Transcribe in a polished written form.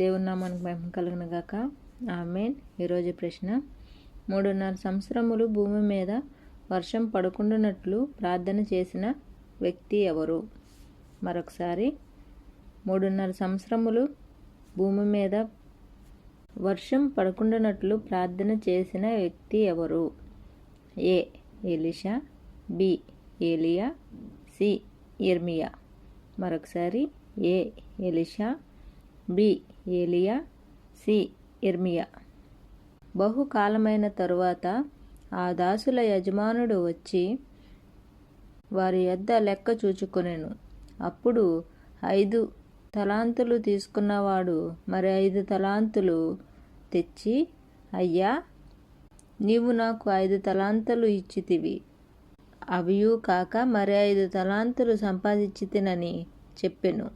దేవుని నామానికి మహిమ కలుగును గాక. ఆమేన్. ఈరోజు ప్రశ్న, 3.5 సంవత్సరములు భూమి మీద వర్షం పడకుండానట్లు ప్రార్థన చేసిన వ్యక్తి ఎవరు? మరొకసారి, 3.5 సంవత్సరములు భూమి మీద వర్షం పడకుండానట్లు ప్రార్థన చేసిన వ్యక్తి ఎవరు? ఏ. Elisha, B. ఏలియా, సి. యిర్మీయా. మరొకసారి, ఏ. Elisha, B. ఏలియా, సి. యిర్మీయా. బహుకాలమైన తరువాత ఆ దాసుల యజమానుడు వచ్చి వారి యొద్ద లెక్క చూచుకొనెను. అప్పుడు 5 తలాంతులు తీసుకున్నవాడు మరి 5 తలాంతులు తెచ్చి, అయ్యా, నీవు నాకు 5 తలాంతులు ఇచ్చితివి, అవియూ కాక మరి 5 తలాంతులు సంపాదించితినని చెప్పెను.